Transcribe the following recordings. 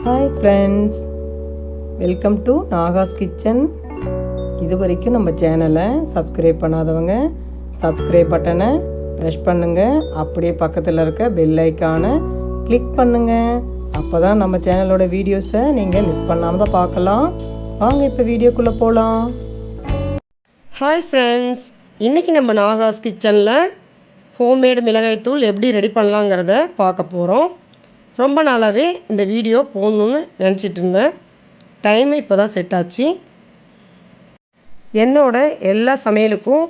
Hi friends, welcome to Nahash kitchen. இது வரைக்கும் நம்ம சேனலை சப்ஸ்கிரைப் பண்ணாதவங்க சப்ஸ்கிரைப் பட்டனை ப்ரெஸ் பண்ணுங்கள். அப்படியே பக்கத்தில் இருக்க பெல் ஐக்கானை கிளிக் பண்ணுங்கள். அப்போ தான் நம்ம சேனலோட வீடியோஸை நீங்கள் மிஸ் பண்ணாமல் தான் பார்க்கலாம். வாங்க இப்போ வீடியோக்குள்ளே போகலாம். ஹாய் ஃப்ரெண்ட்ஸ், இன்றைக்கி நம்ம நாகாஸ் கிச்சனில் ஹோம்மேடு மிளகாய்த்தூள் எப்படி ரெடி பண்ணலாங்கிறத பார்க்க போகிறோம். ரொம்ப நாளாகவே இந்த வீடியோ போடணுன்னு நினச்சிட்டு இருந்தேன். டைமு இப்போ தான் செட் ஆச்சு. என்னோட எல்லா சமையலுக்கும்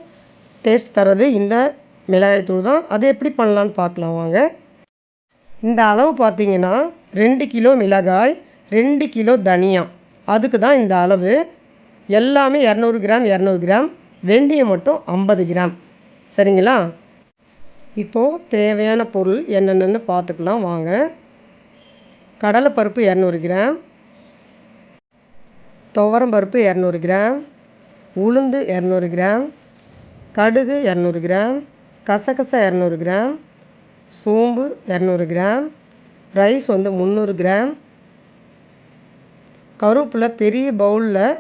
டேஸ்ட் தரது இந்த மிளகாய்த்தூள் தான். அது எப்படி பண்ணலான்னு பார்க்கலாம் வாங்க. இந்த அளவு பார்த்திங்கன்னா 2 கிலோ மிளகாய், 2 கிலோ தனியா, அதுக்கு தான் இந்த அளவு. எல்லாமே 200 கிராம் 200 கிராம், வெந்தயம் மட்டும் 50 கிராம். சரிங்களா? இப்போது தேவையான பொருள் என்னென்னு பார்த்துக்கலாம் வாங்க. கடலைப்பருப்பு 200 கிராம், துவரம்பருப்பு 200 கிராம், உளுந்து 200 கிராம், கடுகு 200 கிராம், கசகசா 200 கிராம், சோம்பு 200 கிராம், ரைஸ் 300 கிராம், கருவேப்பிலை பெரிய பவுலில்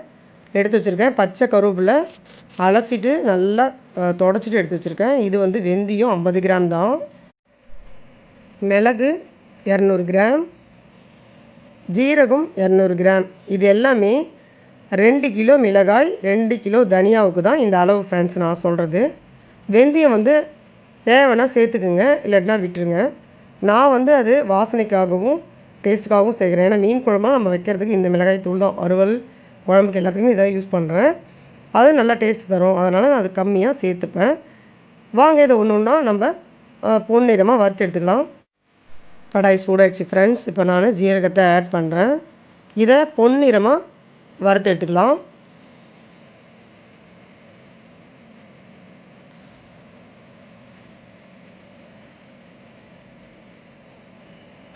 எடுத்து வச்சுருக்கேன். பச்சை கருவேப்பிலை அலசிட்டு நல்லா தொடச்சிட்டு எடுத்து வச்சுருக்கேன். இது வெந்தயம் 50 கிராம் தான். மிளகு 200 கிராம், ஜீரகம் 200 கிராம். இது எல்லாமே 2 கிலோ மிளகாய் 2 கிலோ தனியாவுக்கு தான் இந்த அளவு ஃப்ரெண்ட்ஸ் நான் சொல்கிறது. வெந்தயம் தேவைன்னா சேர்த்துக்குங்க, இல்லாட்டினா விட்டுருங்க. நான் அது வாசனைக்காகவும் டேஸ்ட்டுக்காகவும் செய்கிறேன். ஏன்னா மீன் குழம்புலாம் நம்ம வைக்கிறதுக்கு இந்த மிளகாய் தூள் தான், வறுவல் குழம்புக்கு எல்லாத்துக்குமே இதை யூஸ் பண்ணுறேன். அது நல்லா டேஸ்ட் தரும், அதனால் நான் அது கம்மியாக சேர்த்துப்பேன். வாங்க இதை ஒன்று ஒன்றா நம்ம பொன்னிறமாக வறுத்து எடுத்துக்கலாம். கடாய் சூடாயிடுச்சு ஃப்ரெண்ட்ஸ். இப்போ நான் ஜீரகத்தை ஆட் பண்ணுறேன். இதை பொன்னிறமாக வறுத்து எடுத்துக்கலாம்.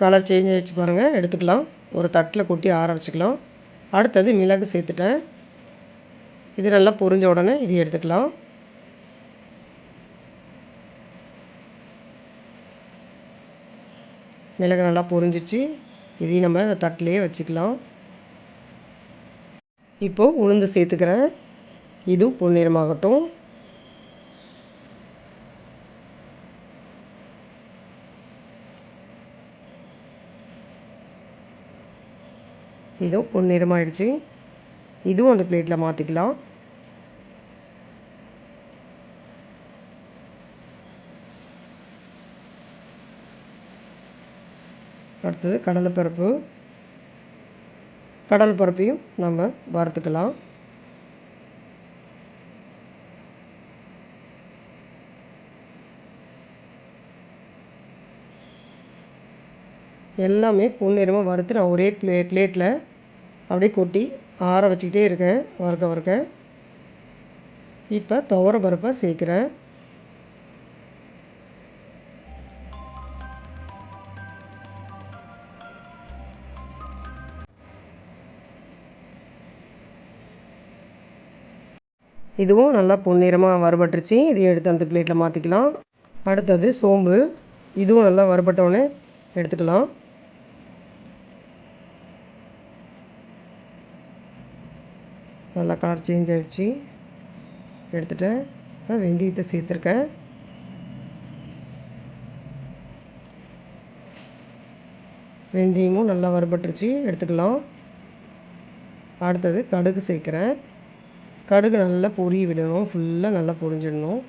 கலர் சேஞ்ச் ஆகிடுச்சு பாருங்கள். எடுத்துக்கலாம். ஒரு தட்டில் கொட்டி ஆற வச்சுக்கலாம். அடுத்தது மிளகு சேர்த்துட்டேன். இது நல்லா பொரிஞ்ச உடனே இது எடுத்துக்கலாம். மிளகு நல்லா பொரிஞ்சிச்சு. இதையும் நம்ம தட்டிலே வச்சுக்கலாம். இப்போது உளுந்து சேர்த்துக்கிறேன். இதுவும் பொன்னிறமாகட்டும். இதுவும் பொன்னிறமாகிடுச்சு. இதுவும் அந்த பிளேட்டில் மாற்றிக்கலாம். அடுத்தது கடலைப்பருப்பையும் நம்ம வறுத்துக்கலாம். எல்லாமே பொன்னிறமாக வறுத்து நான் ஒரே பிளேட்டில் அப்படியே கொட்டி ஆற வச்சுக்கிட்டே இருக்கேன் வறுக்க. இப்போ துவரம்பருப்பை சேர்க்குறேன். இதுவும் நல்லா பொன்னிறமாக வறுபட்டுருச்சு. இதையும் எடுத்து அந்த பிளேட்டில் மாற்றிக்கலாம். அடுத்தது சோம்பு. இதுவும் நல்லா வறுபட்டவுடனே எடுத்துக்கலாம். நல்லா கலர் சேஞ்ச் ஆகிடுச்சு. எடுத்துட்டேன். வெந்தயத்தை சேர்த்துருக்கேன். வெந்தயமும் நல்லா வறுபட்டுருச்சு, எடுத்துக்கலாம். அடுத்தது கடுகு சேர்க்குறேன். கடுகு நல்லா பொரிய விடணும். ஃபுல்லாக நல்லா பொரிஞ்சிடணும்.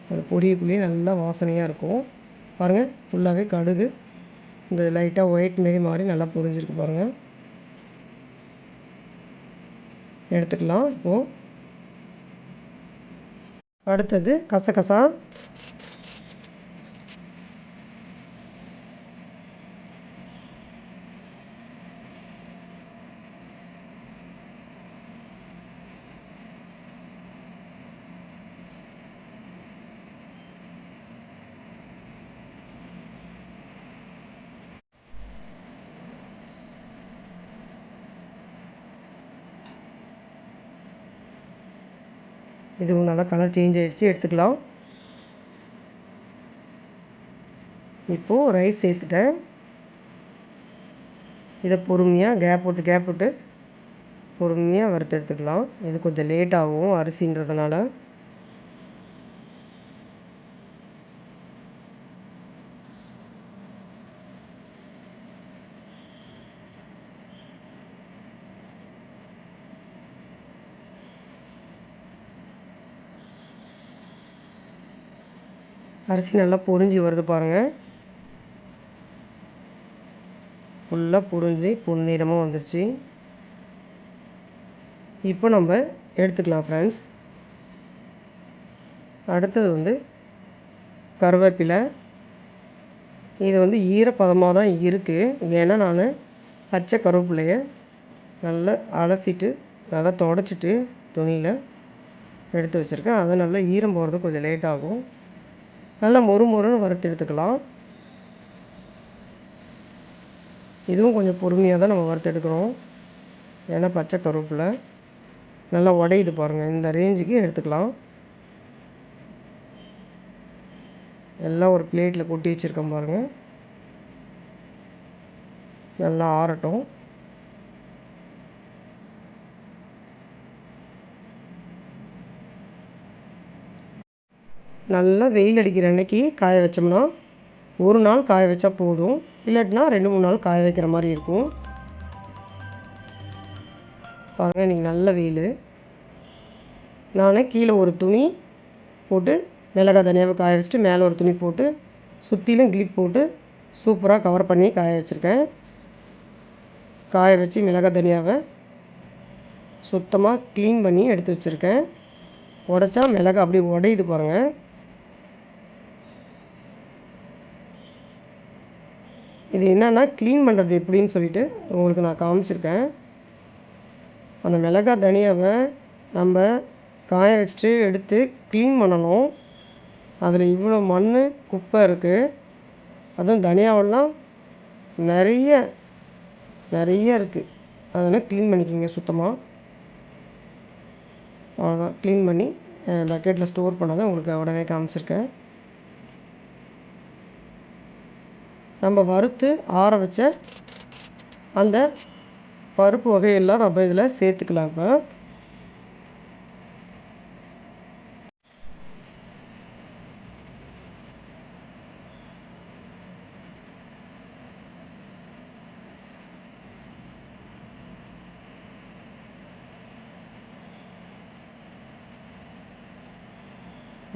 அது பொரியக்குள்ளேயே நல்லா வாசனையாக இருக்கும். பாருங்கள், ஃபுல்லாகவே கடுகு இந்த லைட்டாக ஒயிட் மாரி நல்லா பொரிஞ்சிருக்கு பாருங்கள். எடுத்துக்கலாம். இப்போது அடுத்தது கசகசா. இதுவும் நல்லா கலர் சேஞ்ச் ஆகிடுச்சு, எடுத்துக்கலாம். இப்போது ரைஸ் சேர்த்துட்டேன். இதை பொறுமையாக கேப் விட்டு பொறுமையாக வறுத்து எடுத்துக்கலாம். இது கொஞ்சம் லேட் ஆகும் அரிசின்றதுனால. அரிசி நல்லா பொரிஞ்சு வருது பாருங்கள். ஃபுல்லாக பொரிஞ்சு பொன்னிறமாக வந்துருச்சு. இப்போ நம்ம எடுத்துக்கலாம் ஃப்ரெண்ட்ஸ். அடுத்தது கருவேப்பிலை. இது ஈரப்பதமாக தான் இருக்குது. ஏன்னா நான் பச்சை கருவேப்பிலையை நல்லா அலசிட்டு நல்லா துடைச்சிட்டு துணியில் எடுத்து வச்சுருக்கேன். அது நல்லா ஈரம் போகிறது கொஞ்சம் லேட் ஆகும். நல்லா மொறுன்னு வறுத்து எடுத்துக்கலாம். இதுவும் கொஞ்சம் பொறுமையாக தான் நம்ம வறுத்து எடுக்கிறோம். ஏன்னா பச்சை கருவேப்பிலை நல்லா உடையுது பாருங்கள். இந்த ரேஞ்சுக்கு எடுத்துக்கலாம். எல்லாம் ஒரு பிளேட்டில் கொட்டி வச்சுருக்கேன் பாருங்கள். நல்லா ஆறட்டும். நல்லா வெயில் அடிக்கிற அன்னைக்கு காய வச்சோம்னா ஒரு நாள் காய வச்சா போதும். இல்லாட்டினா 2-3 நாள் காய வைக்கிற மாதிரி இருக்கும். பாருங்கள், இன்றைக்கி நல்ல வெயில். நான் கீழே ஒரு துணி போட்டு மிளகாய் தனியாவை காய வச்சுட்டு மேலே ஒரு துணி போட்டு சுற்றிலும் கிளிப் போட்டு சூப்பராக கவர் பண்ணி காய வச்சுருக்கேன். காய வச்சு மிளகாய் தனியாவை சுத்தமாக க்ளீன் பண்ணி எடுத்து வச்சுருக்கேன். உடைச்சா மிளகாய் அப்படியே உடையுது பாருங்கள். இது என்னென்னா க்ளீன் பண்ணுறது எப்படின்னு சொல்லிட்டு உங்களுக்கு நான் காமிச்சிருக்கேன். அந்த மிளகாய் தனியாவை நம்ம காய வச்சுட்டு எடுத்து க்ளீன் பண்ணணும். அதில் இவ்வளோ மண் குப்பை இருக்குது. அதுவும் தனியாவெல்லாம் நிறைய இருக்குது. அதெல்லாம் க்ளீன் பண்ணிக்கிங்க சுத்தமாக. அவ்வளோதான், க்ளீன் பண்ணி பக்கெட்டில் ஸ்டோர் பண்ணதை உங்களுக்கு உடனே காமிச்சிருக்கேன். நம்ம வறுத்து ஆற வச்ச அந்த பருப்பு வகையெல்லாம் நம்ம இதில் சேர்த்துக்கலாம். இப்போ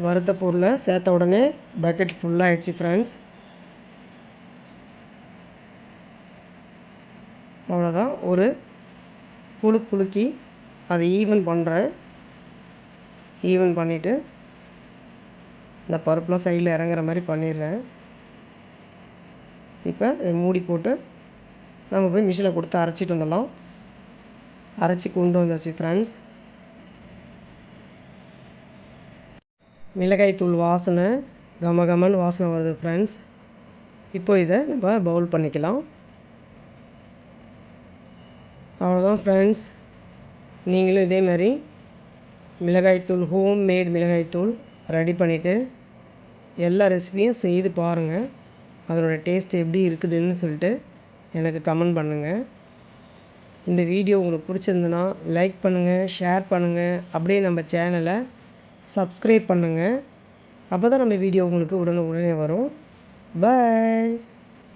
வறுத்த பொருளை சேர்த்த உடனே பக்கெட் ஃபுல்லாகிடுச்சு ஃப்ரெண்ட்ஸ். அவ்வளோதான், ஒரு குலுக்கி அதை ஈவன் பண்ணுறேன். ஈவன் பண்ணிவிட்டு இந்த பருப்புலாம் சைடில் இறங்குற மாதிரி பண்ணிடுறேன். இப்போ மூடி போட்டு நம்ம போய் மிஷினில் கொடுத்து அரைச்சிட்டு வந்துடலாம். அரைச்சி கொண்டு வந்தாச்சு ஃப்ரெண்ட்ஸ். மிளகாய் தூள் வாசனை கமகமன்னு வாசனை வருது ஃப்ரெண்ட்ஸ். இப்போ இதை நம்ம பவுல் பண்ணிக்கலாம். அவ்வளோதான் ஃப்ரெண்ட்ஸ். நீங்களும் இதே மாதிரி மிளகாய்த்தூள் ஹோம்மேட் மிளகாய்த்தூள் ரெடி பண்ணிவிட்டு எல்லா ரெசிபியும் செய்து பாருங்கள். அதனோடய டேஸ்ட் எப்படி இருக்குதுன்னு சொல்லிட்டு எனக்கு கமெண்ட் பண்ணுங்கள். இந்த வீடியோ உங்களுக்கு பிடிச்சிருந்துன்னா லைக் பண்ணுங்கள், ஷேர் பண்ணுங்கள். அப்படியே நம்ம சேனலை சப்ஸ்கிரைப் பண்ணுங்கள். அப்போ தான் நம்ம வீடியோ உங்களுக்கு உடனே வரும். பாய்.